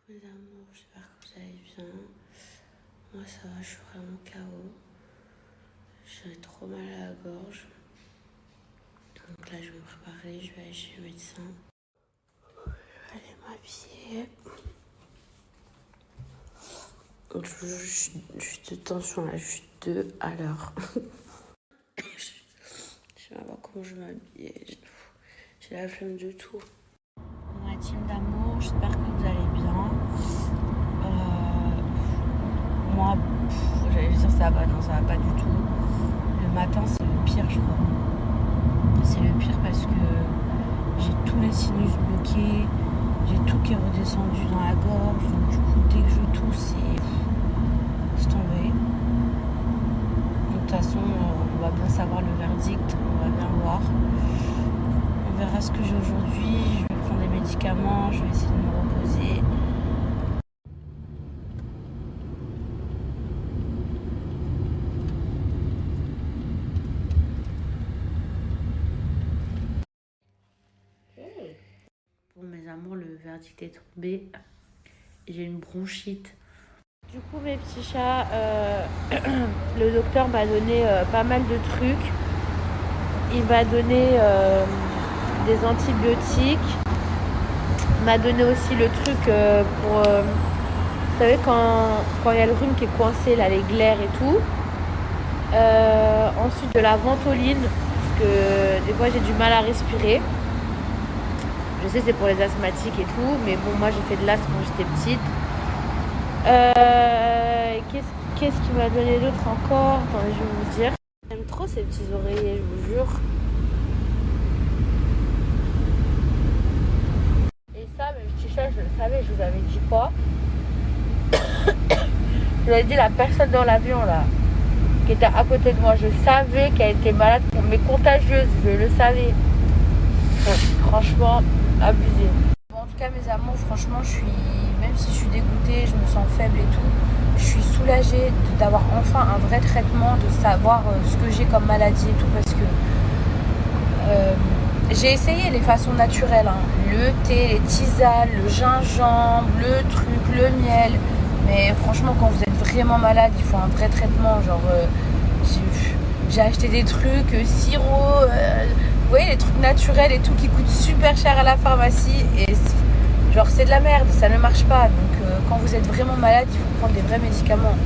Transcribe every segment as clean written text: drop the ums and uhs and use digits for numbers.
Mes amours, j'espère que vous allez bien. Moi ça va, je suis vraiment KO. J'ai trop mal à la gorge. Donc là je vais me préparer, je vais aller chez le médecin. Je vais aller m'habiller. Juste de tension là, juste 2 à l'heure. Je sais même pas comment je m'habille. J'ai la flemme de tout. Ma team d'amour, j'espère que vous allez bien. Moi, j'allais dire ça va, non ça va pas du tout. Le matin c'est le pire je crois. C'est le pire parce que j'ai tous les sinus bloqués, j'ai tout qui est redescendu dans la gorge, donc du coup dès que je tousse c'est tombé. De toute façon on va bien savoir le verdict, on va bien voir. On verra ce que j'ai aujourd'hui, je vais prendre des médicaments, je vais essayer de me reposer. Pour mes amours, le verdict est tombé. J'ai une bronchite. Du coup, mes petits chats, le docteur m'a donné pas mal de trucs. Il m'a donné des antibiotiques. Il m'a donné aussi le truc pour... vous savez, quand il y a le rhume qui est coincé, là, les glaires et tout. Ensuite, de la ventoline, parce que des fois, j'ai du mal à respirer. Je sais, c'est pour les asthmatiques et tout, mais bon, moi, j'ai fait de l'asthme quand j'étais petite. Qu'est-ce qu'il m'a donné d'autre encore? Attendez, je vais vous dire. J'aime trop ces petits oreillers, je vous jure. Et ça, mes petits chats, je le savais, je vous avais dit quoi? Je vous avais dit la personne dans l'avion, là, qui était à côté de moi. Je savais qu'elle était malade, mais contagieuse, je le savais. Franchement, abusé. Bon, en tout cas, mes amours, franchement, même si je suis dégoûtée, je me sens faible et tout, je suis soulagée d'avoir enfin un vrai traitement, de savoir ce que j'ai comme maladie et tout, parce que j'ai essayé les façons naturelles, hein. Le thé, les tisanes, le gingembre, le truc, le miel. Mais franchement, quand vous êtes vraiment malade, il faut un vrai traitement. Genre, j'ai acheté des trucs, sirop, vous voyez, les trucs naturels et tout qui coûtent super cher à la pharmacie. Et genre, c'est de la merde, ça ne marche pas. Donc, quand vous êtes vraiment malade, il faut prendre des vrais médicaments.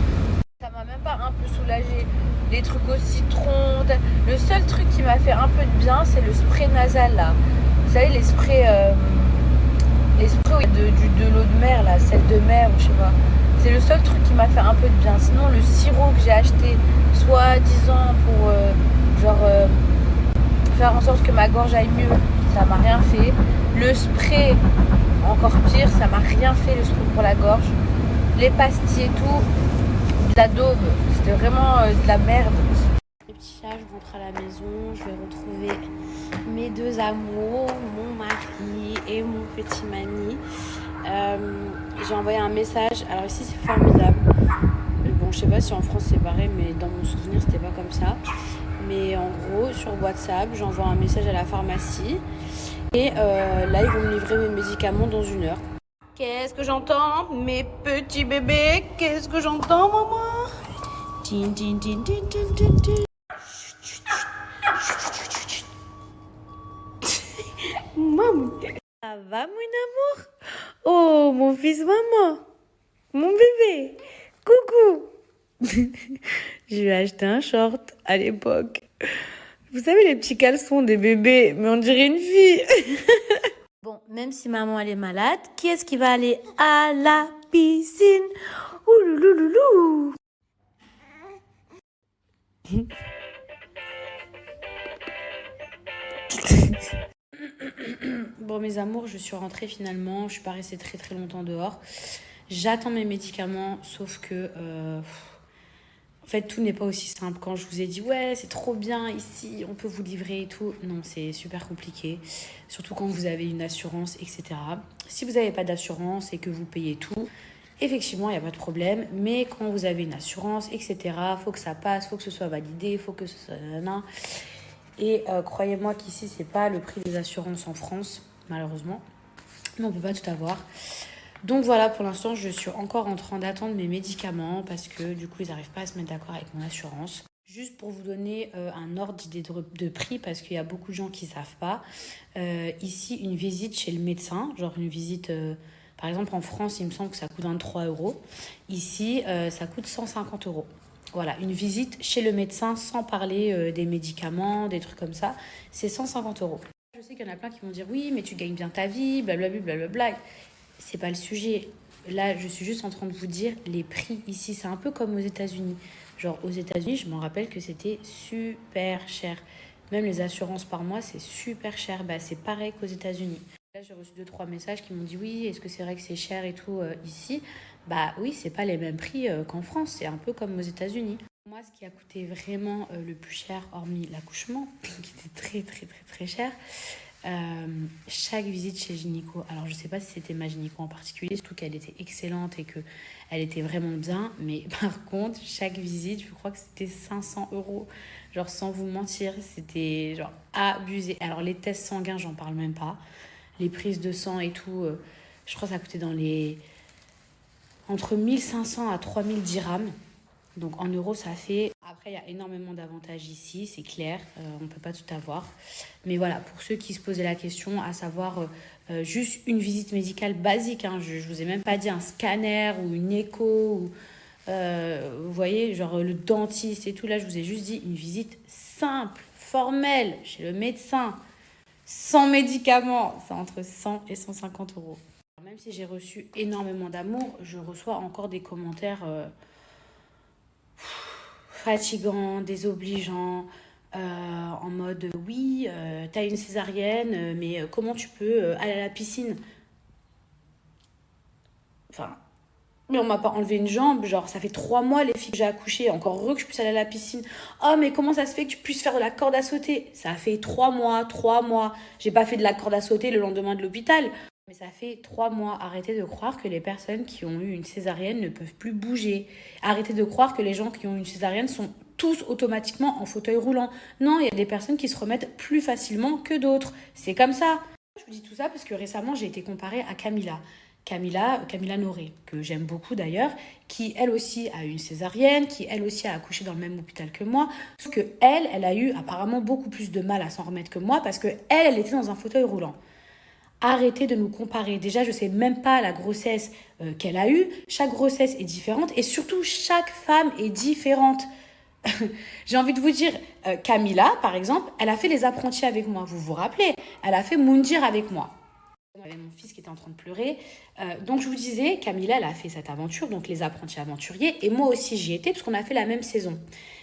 Ça m'a même pas un peu soulagée. Les trucs au citron. Le seul truc qui m'a fait un peu de bien, c'est le spray nasal là. Vous savez, les sprays de l'eau de mer là, celle de mer ou je sais pas. C'est le seul truc qui m'a fait un peu de bien. Sinon, le sirop que j'ai acheté, soi-disant pour faire en sorte que ma gorge aille mieux, ça m'a rien fait. Le spray, encore pire, ça m'a rien fait, le spray pour la gorge. Les pastilles et tout, de la daube, c'était vraiment de la merde. Les petits chats, je rentre à la maison, je vais retrouver mes 2 amours, mon mari et mon petit Mani. J'ai envoyé un message, alors ici c'est formidable. Bon, je sais pas si en France c'est pareil, mais dans mon souvenir c'était pas comme ça. Mais en gros, sur WhatsApp, j'envoie un message à la pharmacie et là ils vont me livrer mes médicaments dans 1 heure. Qu'est-ce que j'entends? Mes petits bébés, qu'est-ce que j'entends, maman? Tin, tin, tin, tin, tin, tin, tin. Maman, ça va mon amour? Oh, mon fils maman, mon bébé, coucou. Je lui ai acheté un short à l'époque. Vous savez les petits caleçons des bébés, mais on dirait une fille. Bon, même si maman elle est malade, qui est-ce qui va aller à la piscine? Ouloulouloulou. Bon mes amours, je suis rentrée finalement, je suis pas restée très très longtemps dehors. J'attends mes médicaments, sauf que en fait tout n'est pas aussi simple. Quand je vous ai dit ouais c'est trop bien ici, on peut vous livrer et tout, non c'est super compliqué. Surtout quand vous avez une assurance, etc. Si vous n'avez pas d'assurance et que vous payez tout, effectivement il n'y a pas de problème. Mais quand vous avez une assurance, etc., faut que ça passe, faut que ce soit validé, faut que ce soit nanana. Et croyez-moi qu'ici, c'est pas le prix des assurances en France, malheureusement. Mais on peut pas tout avoir. Donc voilà, pour l'instant, je suis encore en train d'attendre mes médicaments parce que du coup, ils n'arrivent pas à se mettre d'accord avec mon assurance. Juste pour vous donner un ordre d'idée de prix, parce qu'il y a beaucoup de gens qui ne savent pas. Ici, une visite chez le médecin, genre une visite, par exemple en France, il me semble que ça coûte 23 euros. Ici, ça coûte 150 euros. Voilà, une visite chez le médecin sans parler des médicaments, des trucs comme ça, c'est 150 euros. Je sais qu'il y en a plein qui vont dire oui, mais tu gagnes bien ta vie, blablabla, blablabla. C'est pas le sujet. Là, je suis juste en train de vous dire les prix ici. C'est un peu comme aux États-Unis. Genre, aux États-Unis, je m'en rappelle que c'était super cher. Même les assurances par mois, c'est super cher. Bah, c'est pareil qu'aux États-Unis. Là, j'ai reçu 2, 3 messages qui m'ont dit oui, est-ce que c'est vrai que c'est cher et tout ici? Bah oui, c'est pas les mêmes prix qu'en France. C'est un peu comme aux États-Unis. Moi, ce qui a coûté vraiment le plus cher, hormis l'accouchement, qui était très, très, très, très cher, chaque visite chez gynéco, alors je sais pas si c'était ma gynéco en particulier, surtout qu'elle était excellente et que elle était vraiment bien, mais par contre chaque visite je crois que c'était 500 euros, genre sans vous mentir, c'était genre abusé. Alors les tests sanguins, j'en parle même pas, les prises de sang et tout, je crois que ça coûtait dans les entre 1500 à 3000 dirhams. Donc en euros, ça fait... Après, il y a énormément d'avantages ici, c'est clair, on ne peut pas tout avoir. Mais voilà, pour ceux qui se posaient la question, à savoir juste une visite médicale basique, hein, je ne vous ai même pas dit un scanner ou une écho, ou, vous voyez, genre le dentiste et tout, là, je vous ai juste dit une visite simple, formelle, chez le médecin, sans médicaments, c'est entre 100 et 150 euros. Même si j'ai reçu énormément d'amour, je reçois encore des commentaires... fatigant, désobligeant, en mode oui, t'as une césarienne, mais comment tu peux aller à la piscine? Enfin, mais on m'a pas enlevé une jambe, genre ça fait 3 mois les filles que j'ai accouché, encore heureux que je puisse aller à la piscine. Oh mais comment ça se fait que tu puisses faire de la corde à sauter? Ça fait 3 mois, 3 mois. J'ai pas fait de la corde à sauter le lendemain de l'hôpital. Mais ça fait 3 mois. Arrêtez de croire que les personnes qui ont eu une césarienne ne peuvent plus bouger. Arrêtez de croire que les gens qui ont eu une césarienne sont tous automatiquement en fauteuil roulant. Non, il y a des personnes qui se remettent plus facilement que d'autres. C'est comme ça. Je vous dis tout ça parce que récemment, j'ai été comparée à Camilla. Camilla Noré, que j'aime beaucoup d'ailleurs, qui elle aussi a eu une césarienne, qui elle aussi a accouché dans le même hôpital que moi, sauf que elle a eu apparemment beaucoup plus de mal à s'en remettre que moi parce que elle était dans un fauteuil roulant. Arrêtez de nous comparer. Déjà, je ne sais même pas la grossesse qu'elle a eue. Chaque grossesse est différente et surtout, chaque femme est différente. J'ai envie de vous dire, Camilla, par exemple, elle a fait les apprentis avec moi. Vous vous rappelez? Elle a fait Moundir avec moi. J'avais mon fils qui était en train de pleurer. Donc, je vous disais, Camilla, elle a fait cette aventure, donc les apprentis aventuriers. Et moi aussi, j'y étais parce qu'on a fait la même saison.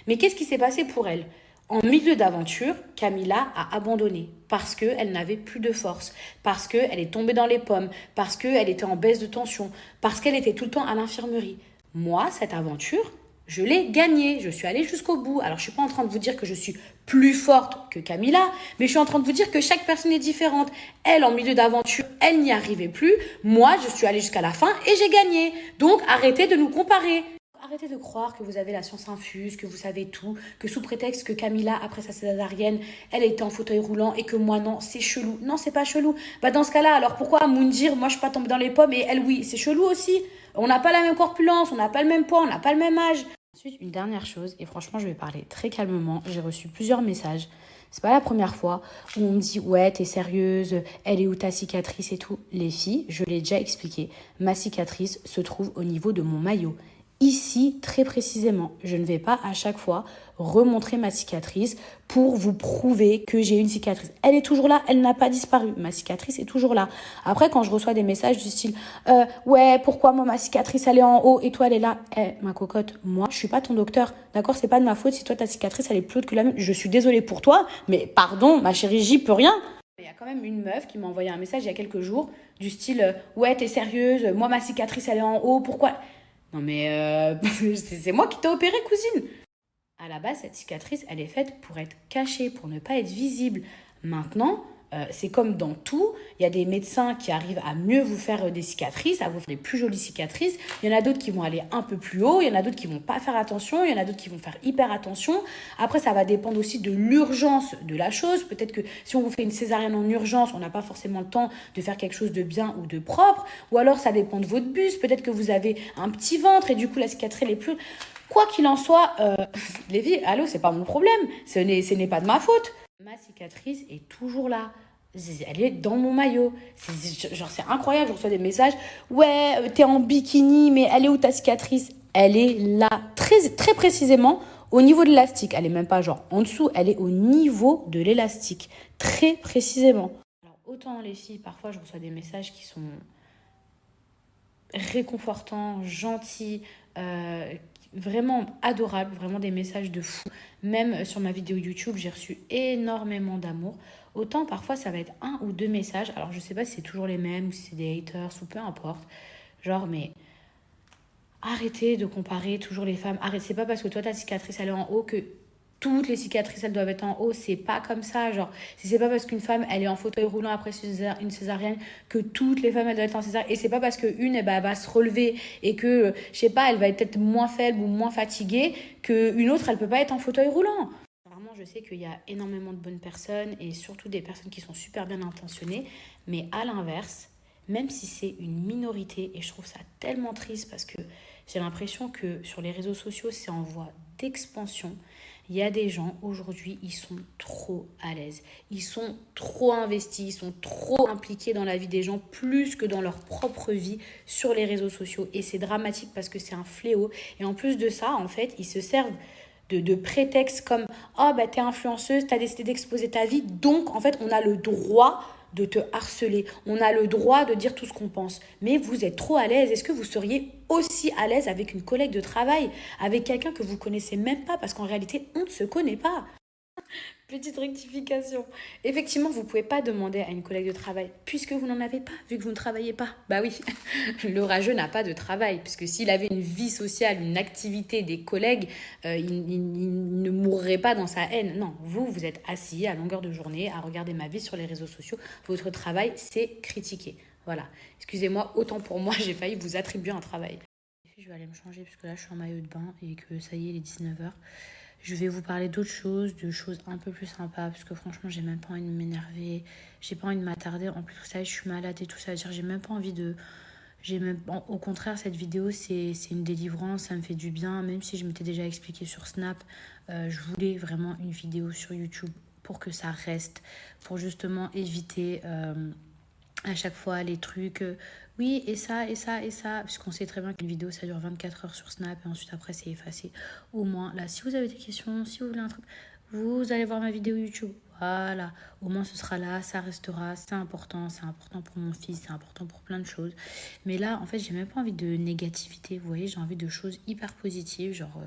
Mais qu'est-ce qui s'est passé pour elle? En milieu d'aventure, Camilla a abandonné parce qu'elle n'avait plus de force, parce qu'elle est tombée dans les pommes, parce qu'elle était en baisse de tension, parce qu'elle était tout le temps à l'infirmerie. Moi, cette aventure, je l'ai gagnée. Je suis allée jusqu'au bout. Alors, je ne suis pas en train de vous dire que je suis plus forte que Camilla, mais je suis en train de vous dire que chaque personne est différente. Elle, en milieu d'aventure, elle n'y arrivait plus. Moi, je suis allée jusqu'à la fin et j'ai gagné. Donc, arrêtez de nous comparer. Arrêtez de croire que vous avez la science infuse, que vous savez tout, que sous prétexte que Camilla, après sa césarienne, elle était en fauteuil roulant et que moi non, c'est chelou. Non, c'est pas chelou. Bah dans ce cas-là, alors pourquoi Moundir, moi je suis pas tombée dans les pommes et elle oui, c'est chelou aussi. On n'a pas la même corpulence, on n'a pas le même poids, on n'a pas le même âge. Ensuite, une dernière chose, et franchement je vais parler très calmement, j'ai reçu plusieurs messages. C'est pas la première fois où on me dit ouais t'es sérieuse, elle est où ta cicatrice et tout. Les filles, je l'ai déjà expliqué, ma cicatrice se trouve au niveau de mon maillot. Ici, très précisément, je ne vais pas à chaque fois remontrer ma cicatrice pour vous prouver que j'ai une cicatrice. Elle est toujours là, elle n'a pas disparu. Ma cicatrice est toujours là. Après, quand je reçois des messages du style ouais, pourquoi moi ma cicatrice elle est en haut et toi elle est là? Ma cocotte, moi je suis pas ton docteur, d'accord? C'est pas de ma faute si toi ta cicatrice elle est plus haute que la mienne. Je suis désolée pour toi, mais pardon, ma chérie, j'y peux rien. Il y a quand même une meuf qui m'a envoyé un message il y a quelques jours du style ouais, t'es sérieuse? Moi ma cicatrice elle est en haut, pourquoi? Non mais c'est moi qui t'ai opéré, cousine. À la base, cette cicatrice, elle est faite pour être cachée, pour ne pas être visible. Maintenant, c'est comme dans tout, il y a des médecins qui arrivent à mieux vous faire des cicatrices, à vous faire des plus jolies cicatrices. Il y en a d'autres qui vont aller un peu plus haut, il y en a d'autres qui vont pas faire attention, il y en a d'autres qui vont faire hyper attention. Après, ça va dépendre aussi de l'urgence de la chose. Peut-être que si on vous fait une césarienne en urgence, on n'a pas forcément le temps de faire quelque chose de bien ou de propre. Ou alors, ça dépend de votre buste. Peut-être que vous avez un petit ventre et du coup, la cicatrice est plus... Quoi qu'il en soit, Lévi, allô, c'est pas mon problème. Ce n'est pas de ma faute. Ma cicatrice est toujours là. Elle est dans mon maillot. C'est incroyable, je reçois des messages. Ouais, t'es en bikini, mais elle est où ta cicatrice? Elle est là, très, très précisément, au niveau de l'élastique. Elle est même pas genre en dessous, elle est au niveau de l'élastique. Très précisément. Alors, autant les filles, parfois je reçois des messages qui sont réconfortants, gentils, vraiment adorables, vraiment des messages de fou. Même sur ma vidéo YouTube, j'ai reçu énormément d'amour. Autant parfois ça va être 1 ou 2 messages. Alors je sais pas si c'est toujours les mêmes ou si c'est des haters ou peu importe. Genre mais arrêtez de comparer toujours les femmes. Arrêtez, c'est pas parce que toi ta cicatrice elle est en haut que toutes les cicatrices elles doivent être en haut. C'est pas comme ça. Genre si c'est pas parce qu'une femme elle est en fauteuil roulant après une césarienne que toutes les femmes elles doivent être en césarienne. Et c'est pas parce qu'une elle va se relever et que je sais pas elle va être peut-être moins faible ou moins fatiguée qu'une autre elle peut pas être en fauteuil roulant. Vraiment, je sais qu'il y a énormément de bonnes personnes et surtout des personnes qui sont super bien intentionnées. Mais à l'inverse, même si c'est une minorité, et je trouve ça tellement triste parce que j'ai l'impression que sur les réseaux sociaux, c'est en voie d'expansion. Il y a des gens, aujourd'hui, ils sont trop à l'aise. Ils sont trop investis, ils sont trop impliqués dans la vie des gens, plus que dans leur propre vie sur les réseaux sociaux. Et c'est dramatique parce que c'est un fléau. Et en plus de ça, en fait, ils se servent de prétextes comme « Oh, bah, t'es influenceuse, t'as décidé d'exposer ta vie, donc, en fait, on a le droit de te harceler. On a le droit de dire tout ce qu'on pense. Mais vous êtes trop à l'aise. Est-ce que vous seriez aussi à l'aise avec une collègue de travail, avec quelqu'un que vous connaissez même pas? Parce qu'en réalité, on ne se connaît pas. » Petite rectification. Effectivement, vous ne pouvez pas demander à une collègue de travail, puisque vous n'en avez pas, vu que vous ne travaillez pas. Bah oui, le rageux n'a pas de travail, puisque s'il avait une vie sociale, une activité, des collègues, il ne mourrait pas dans sa haine. Non, vous êtes assis à longueur de journée à regarder ma vie sur les réseaux sociaux. Votre travail, c'est critiquer. Voilà. Excusez-moi, autant pour moi, j'ai failli vous attribuer un travail. Je vais aller me changer, parce que là, je suis en maillot de bain et que ça y est, il est 19h. Je vais vous parler d'autres choses, de choses un peu plus sympas, parce que franchement, j'ai même pas envie de m'énerver, j'ai pas envie de m'attarder. En plus, vous savez, je suis malade et tout ça, j'ai même pas envie de... Au contraire, cette vidéo, c'est une délivrance, ça me fait du bien, même si je m'étais déjà expliqué sur Snap. Je voulais vraiment une vidéo sur YouTube pour que ça reste, pour justement éviter à chaque fois les trucs... oui, et ça, puisqu'on sait très bien qu'une vidéo, ça dure 24 heures sur Snap, et ensuite, après, c'est effacé. Au moins, là, si vous avez des questions, si vous voulez un truc, vous allez voir ma vidéo YouTube. Voilà, au moins, ce sera là, ça restera, c'est important pour mon fils, c'est important pour plein de choses. Mais là, en fait, j'ai même pas envie de négativité, vous voyez, j'ai envie de choses hyper positives, genre,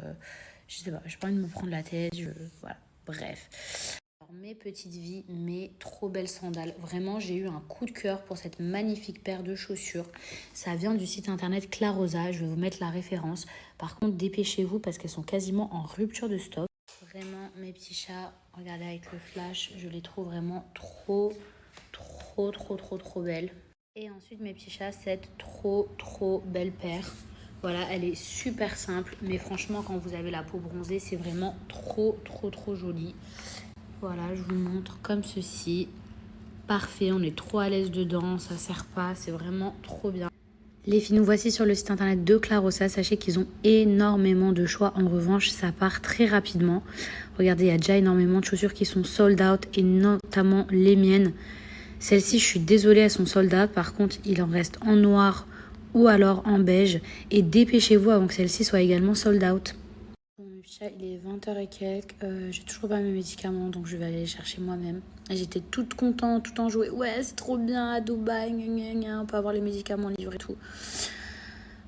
je sais pas, j'ai pas envie de me prendre la tête, voilà, bref. Mes petites vies, mes trop belles sandales. Vraiment, j'ai eu un coup de cœur pour cette magnifique paire de chaussures. Ça vient du site internet Clarosa. Je vais vous mettre la référence. Par contre, dépêchez-vous parce qu'elles sont quasiment en rupture de stock. Vraiment, mes petits chats, regardez avec le flash, je les trouve vraiment trop belles. Et ensuite, mes petits chats, cette trop belle paire. Voilà, elle est super simple, mais franchement, quand vous avez la peau bronzée, c'est vraiment trop joli. Voilà, je vous montre comme ceci. Parfait, on est trop à l'aise dedans, ça sert pas, c'est vraiment trop bien. Les filles, nous voici sur le site internet de Clarosa. Sachez qu'ils ont énormément de choix. En revanche, ça part très rapidement. Regardez, il y a déjà énormément de chaussures qui sont sold out et notamment les miennes. Celles-ci, je suis désolée, elles sont sold out. Par contre, il en reste en noir ou alors en beige. Et dépêchez-vous avant que celles-ci soient également sold out. Il est 20h et quelques, j'ai toujours pas mes médicaments, donc je vais aller les chercher moi-même. J'étais toute contente, tout enjouée. Ouais, c'est trop bien à Dubaï, on peut avoir les médicaments livrés et tout.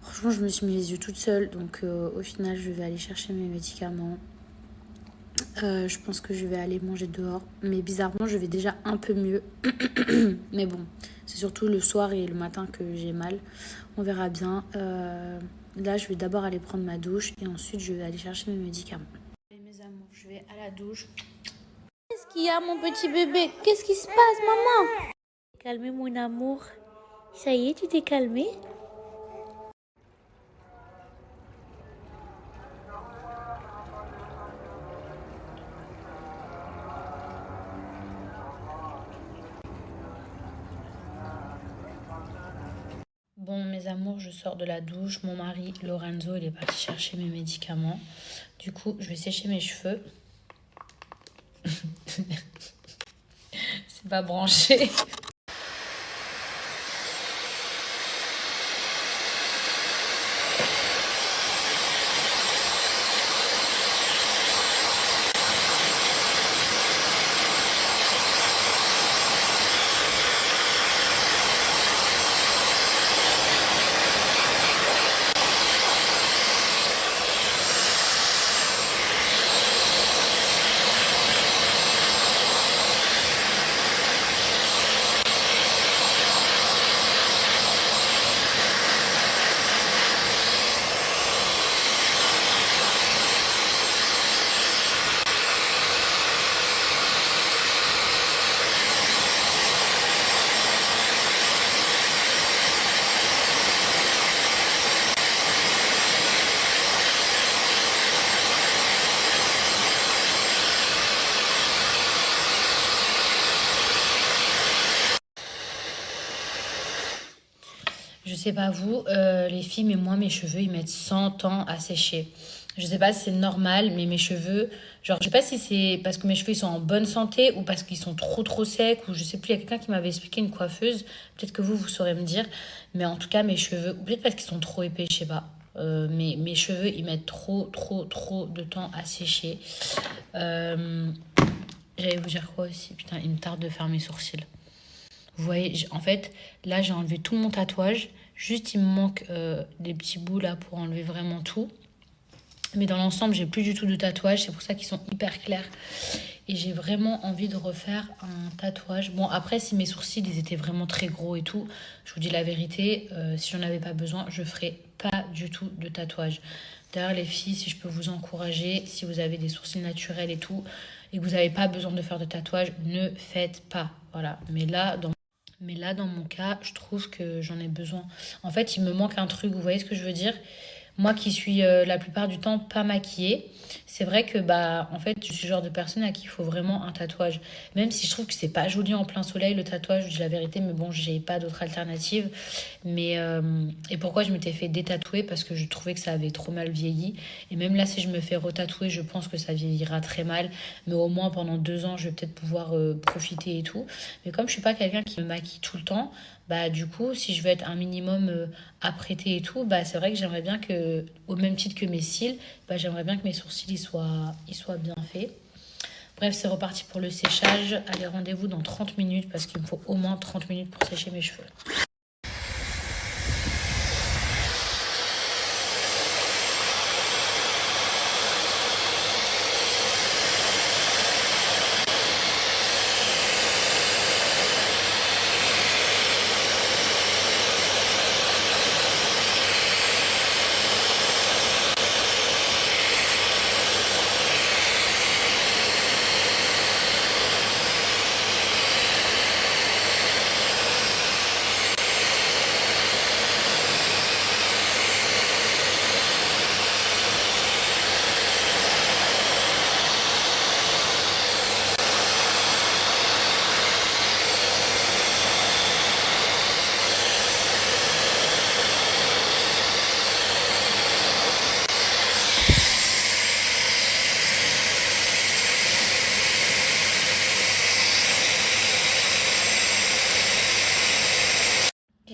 Franchement, je me suis mis les yeux toute seule, donc au final, je vais aller chercher mes médicaments. Je pense que je vais aller manger dehors, mais bizarrement, je vais déjà un peu mieux. Mais bon, c'est surtout le soir et le matin que j'ai mal. On verra bien. Là, je vais d'abord aller prendre ma douche et ensuite, je vais aller chercher mes médicaments. Et mes amours, je vais à la douche. Qu'est-ce Qu'il y a, mon petit bébé? Qu'est-ce qui se passe, maman? Calmez, mon amour. Ça y est, tu t'es calmé? Bon, mes amours, je sors de la douche. Mon mari, Lorenzo, il est parti chercher mes médicaments. Du coup, je vais sécher mes cheveux. C'est pas branché. Je sais pas vous, les filles, mais moi, mes cheveux, ils mettent 100 ans à sécher. Je sais pas si c'est normal, mais mes cheveux, genre, je sais pas si c'est parce que mes cheveux ils sont en bonne santé ou parce qu'ils sont trop secs ou je sais plus, il y a quelqu'un qui m'avait expliqué, une coiffeuse, peut-être que vous saurez me dire, mais en tout cas, mes cheveux, ou peut-être parce qu'ils sont trop épais, je sais pas. Mais mes cheveux, ils mettent trop de temps à sécher. Euh, J'allais vous dire quoi aussi? Putain, il me tarde de faire mes sourcils. Vous voyez, en fait, là, j'ai enlevé tout mon tatouage. Juste, il me manque des petits bouts là pour enlever vraiment tout. Mais dans l'ensemble, j'ai plus du tout de tatouage. C'est pour ça qu'ils sont hyper clairs. Et j'ai vraiment envie de refaire un tatouage. Bon, après, si mes sourcils, ils étaient vraiment très gros et tout, je vous dis la vérité, si j'en avais pas besoin, je ferais pas du tout de tatouage. D'ailleurs, les filles, si je peux vous encourager, si vous avez des sourcils naturels et tout, et que vous n'avez pas besoin de faire de tatouage, ne faites pas. Voilà. Mais là, dans mon cas, je trouve que j'en ai besoin. En fait, il me manque un truc, vous voyez ce que je veux dire? Moi qui suis la plupart du temps pas maquillée, c'est vrai que bah en fait je suis le genre de personne à qui il faut vraiment un tatouage. Même si je trouve que c'est pas joli en plein soleil le tatouage, je dis la vérité, mais bon j'ai pas d'autre alternative. Mais et pourquoi je m'étais fait détatouer? Parce que je trouvais que ça avait trop mal vieilli. Et même là si je me fais retatouer, je pense que ça vieillira très mal. Mais au moins pendant 2 ans je vais peut-être pouvoir profiter et tout. Mais comme je suis pas quelqu'un qui me maquille tout le temps, bah du coup si je veux être un minimum apprêtée et tout, bah c'est vrai que j'aimerais bien que, au même titre que mes cils, bah j'aimerais bien que mes sourcils ils soient bien faits. Bref, c'est reparti pour le séchage. Allez, rendez-vous dans 30 minutes parce qu'il me faut au moins 30 minutes pour sécher mes cheveux.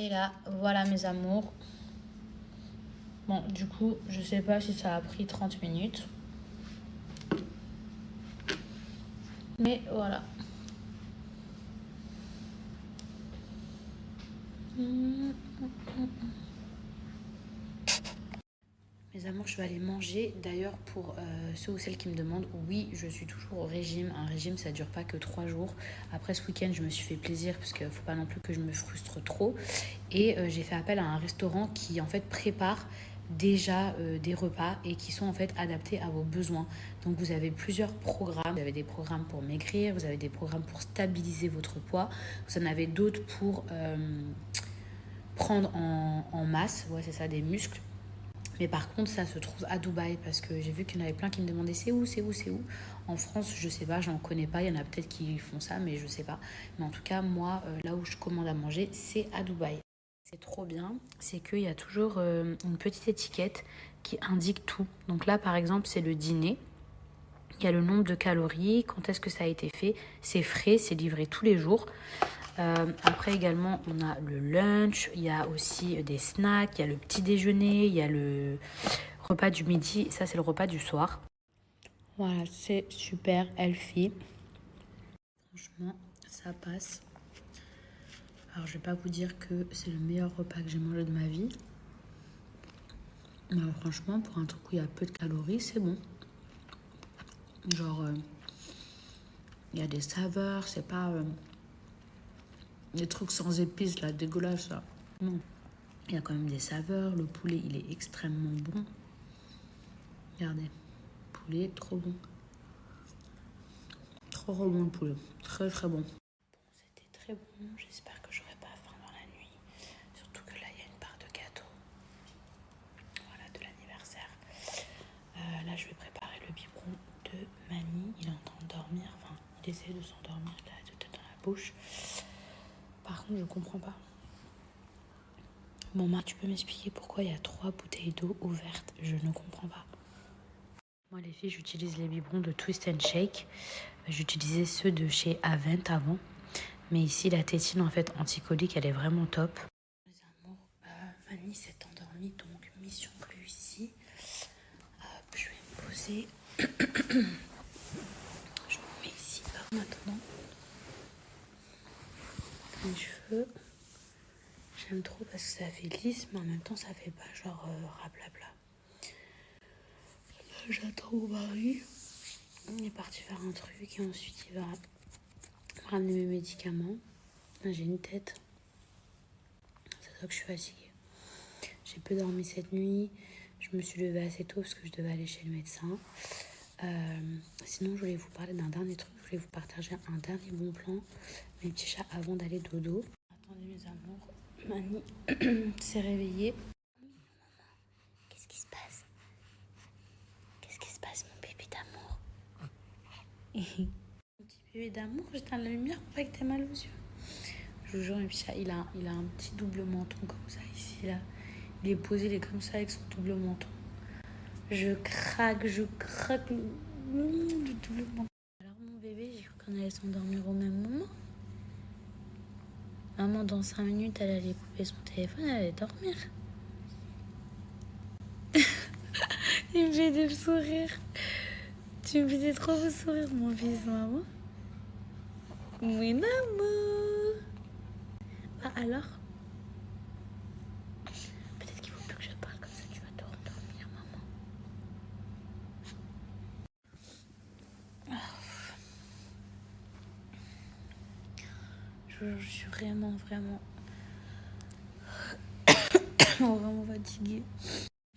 Et là, voilà mes amours. Bon, du coup, je sais pas si ça a pris 30 minutes. Mais voilà. Mes amours, je vais aller manger. D'ailleurs, pour ceux ou celles qui me demandent, oui, je suis toujours au régime. Un régime, ça dure pas que 3 jours. Après ce week-end, je me suis fait plaisir parce qu'il faut pas non plus que je me frustre trop. Et j'ai fait appel à un restaurant qui, en fait, prépare déjà des repas et qui sont en fait adaptés à vos besoins. Donc vous avez plusieurs programmes. Vous avez des programmes pour maigrir, vous avez des programmes pour stabiliser votre poids, vous en avez d'autres pour prendre en masse, ouais c'est ça, des muscles. Mais par contre, ça se trouve à Dubaï parce que j'ai vu qu'il y en avait plein qui me demandaient c'est où, c'est où, c'est où. En France, je sais pas, j'en connais pas. Il y en a peut-être qui font ça, mais je sais pas. Mais en tout cas, moi, là où je commande à manger, c'est à Dubaï. C'est trop bien, c'est qu'il y a toujours une petite étiquette qui indique tout. Donc là, par exemple, c'est le dîner. Il y a le nombre de calories, quand est-ce que ça a été fait. C'est frais, c'est livré tous les jours. Après également, on a le lunch, il y a aussi des snacks, il y a le petit déjeuner, il y a le repas du midi. Ça, c'est le repas du soir. Voilà, c'est super healthy. Franchement, ça passe. Alors, je vais pas vous dire que c'est le meilleur repas que j'ai mangé de ma vie. Mais franchement, pour un truc où il y a peu de calories, c'est bon. Genre, il y a des saveurs, c'est pas des trucs sans épices, là, dégueulasse, là. Non. Il y a quand même des saveurs. Le poulet, il est extrêmement bon. Regardez. Poulet, trop bon. Trop bon le poulet. Très, très bon. C'était très bon. J'espère que j'aurai pas faim dans la nuit. Surtout que là, il y a une part de gâteau. Voilà, de l'anniversaire. Là, je vais préparer le biberon de Mani. Il est en train de dormir. Enfin, il essaie de s'endormir. Il a la tête dans la bouche. Par contre, je comprends pas. Maman, tu peux m'expliquer pourquoi il y a 3 bouteilles d'eau ouvertes? Je ne comprends pas. Moi, les filles, j'utilise les biberons de Twist and Shake. J'utilisais ceux de chez Avent avant. Mais ici, la tétine, en fait, anticolique, elle est vraiment top. Les amours, Mani s'est endormie, donc mission réussie. Je vais me poser. Je me mets ici, là, maintenant. Les cheveux. J'aime trop parce que ça fait lisse, mais en même temps, ça fait pas genre rablabla. Là, j'attends mon mari. On est parti faire un truc et ensuite, il va ramener mes médicaments. Là, j'ai une tête. C'est ça que je suis fatiguée. J'ai peu dormi cette nuit. Je me suis levée assez tôt parce que je devais aller chez le médecin. Sinon, je voulais vous parler d'un dernier truc. Je voulais vous partager un dernier bon plan. Mes petits chats avant d'aller dodo. Attendez, mes amours. Mani s'est réveillée. Qu'est-ce qui se passe? Qu'est-ce qui se passe, mon bébé d'amour? Mon petit bébé d'amour, j'éteins la lumière pour pas que t'aies mal aux yeux. Je vous jure, mes petits chats, il a un petit double menton comme ça ici, là. Il est posé, il est comme ça avec son double menton. Je craque le double menton. Alors, mon bébé, j'ai cru qu'on allait s'endormir au même moment. Maman, dans 5 minutes, elle allait couper son téléphone, elle allait dormir. Il me fait des sourires. Tu me fais des trop beaux sourires, mon fils, maman. Oui, maman. Ah, alors? Peut-être qu'il faut plus que je te parle comme ça, tu vas te rendormir, maman. Je suis vraiment vraiment fatiguée.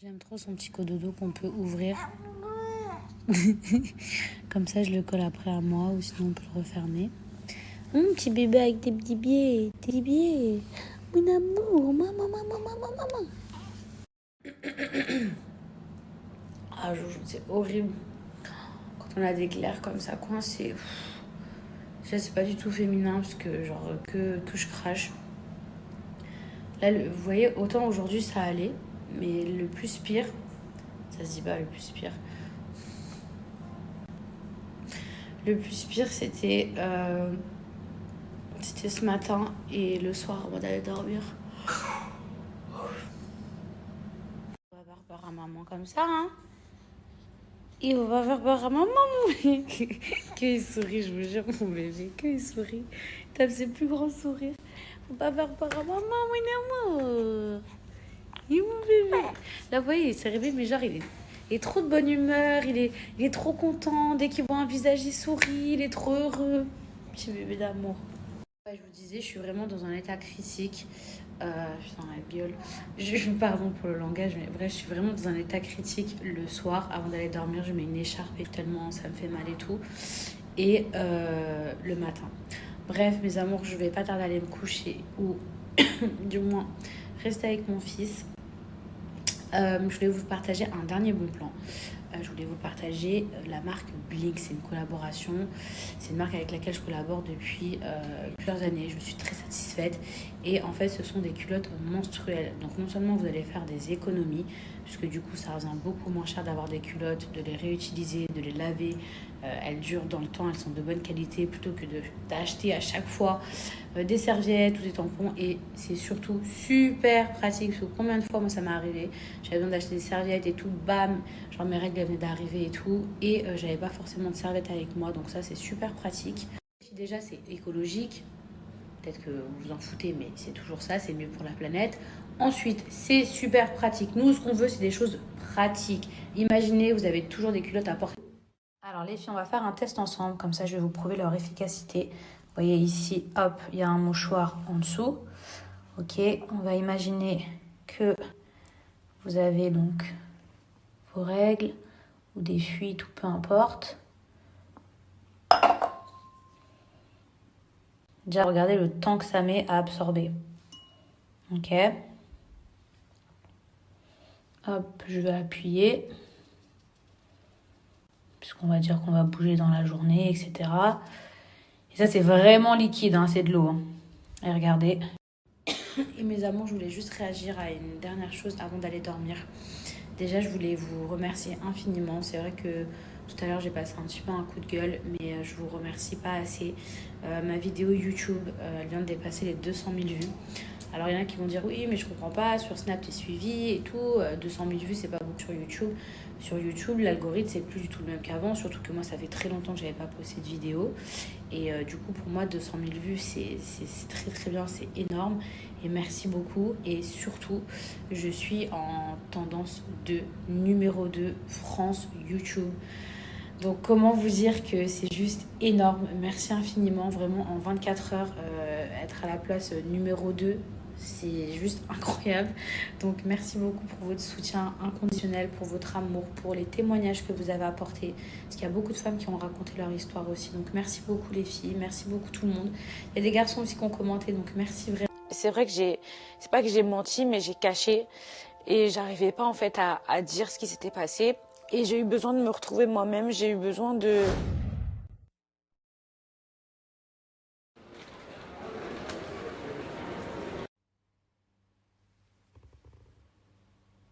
J'aime trop son petit cododo qu'on peut ouvrir. Comme ça, je le colle après à moi ou sinon on peut le refermer. Mon petit bébé avec des petits pieds. Mon amour, maman. Ah, c'est horrible. Quand on a des glaires comme ça coincées. C'est pas du tout féminin parce que genre que je crache. Là, vous voyez, autant aujourd'hui ça allait, mais le plus pire, ça se dit pas le plus pire. Le plus pire, c'était ce matin et le soir avant d'aller dormir. On va avoir peur à maman comme ça, hein. Il va pas faire peur à maman, mon bébé. Qu'il sourit, je vous jure, mon bébé. Qu'il sourit. Il tape ses plus grands sourires. Faut pas faire peur à maman, mon amour. Il est mon bébé. Là, vous voyez, il s'est réveillé, mais genre, il est trop de bonne humeur. Il est trop content. Dès qu'il voit un visage, il sourit. Il est trop heureux. Petit bébé d'amour. Ouais, je vous disais, je suis vraiment dans un état critique. Putain, la gueule. Pardon pour le langage, mais bref, je suis vraiment dans un état critique le soir. Avant d'aller dormir, je mets une écharpe et tellement ça me fait mal et tout. Et le matin. Bref, mes amours, je vais pas tarder à aller me coucher ou du moins rester avec mon fils. Je voulais vous partager un dernier bon plan. Je voulais vous partager la marque Blink. C'est une collaboration. C'est une marque avec laquelle je collabore depuis plusieurs années. Je suis très satisfaite. Et en fait, ce sont des culottes menstruelles. Donc non seulement vous allez faire des économies, puisque du coup, ça revient beaucoup moins cher d'avoir des culottes, de les réutiliser, de les laver. Elles durent dans le temps, elles sont de bonne qualité, plutôt que d'acheter à chaque fois des serviettes ou des tampons. Et c'est surtout super pratique, parce que combien de fois, moi, ça m'est arrivé, j'avais besoin d'acheter des serviettes et tout, bam, genre mes règles venaient d'arriver et tout, et j'avais pas forcément de serviettes avec moi, donc ça, c'est super pratique. Déjà, c'est écologique. Peut-être que vous vous en foutez, mais c'est toujours ça, c'est mieux pour la planète. Ensuite, c'est super pratique. Nous, ce qu'on veut, c'est des choses pratiques. Imaginez, vous avez toujours des culottes à porter. Alors les filles, on va faire un test ensemble, comme ça je vais vous prouver leur efficacité. Vous voyez ici, hop, il y a un mouchoir en dessous. Ok, on va imaginer que vous avez donc vos règles ou des fuites ou peu importe. Déjà, regardez le temps que ça met à absorber. Ok. Hop, je vais appuyer. Puisqu'on va dire qu'on va bouger dans la journée, etc. Et ça, c'est vraiment liquide, hein, c'est de l'eau. Hein. Et regardez. Et mes amours, je voulais juste réagir à une dernière chose avant d'aller dormir. Déjà, je voulais vous remercier infiniment. C'est vrai que tout à l'heure, j'ai passé un petit peu un coup de gueule, mais je vous remercie pas assez. Ma vidéo YouTube, elle vient de dépasser les 200 000 vues. Alors, il y en a qui vont dire, oui, mais je comprends pas, sur Snap, t'es suivi et tout. 200 000 vues, c'est pas beaucoup sur YouTube. Sur YouTube, l'algorithme, c'est plus du tout le même qu'avant. Surtout que moi, ça fait très longtemps que j'avais pas posté de vidéo. Et du coup, pour moi, 200 000 vues, c'est très, très bien. C'est énorme. Et merci beaucoup. Et surtout, je suis en tendance de numéro 2 France YouTube. Donc, comment vous dire que c'est juste énorme. Merci infiniment. Vraiment, en 24 heures, être à la place numéro 2, c'est juste incroyable. Donc, merci beaucoup pour votre soutien inconditionnel, pour votre amour, pour les témoignages que vous avez apportés. Parce qu'il y a beaucoup de femmes qui ont raconté leur histoire aussi. Donc, merci beaucoup les filles. Merci beaucoup tout le monde. Il y a des garçons aussi qui ont commenté. Donc, merci vraiment. C'est vrai que c'est pas que j'ai menti, mais j'ai caché. Et j'arrivais pas en fait à dire ce qui s'était passé. Et j'ai eu besoin de me retrouver moi-même. J'ai eu besoin de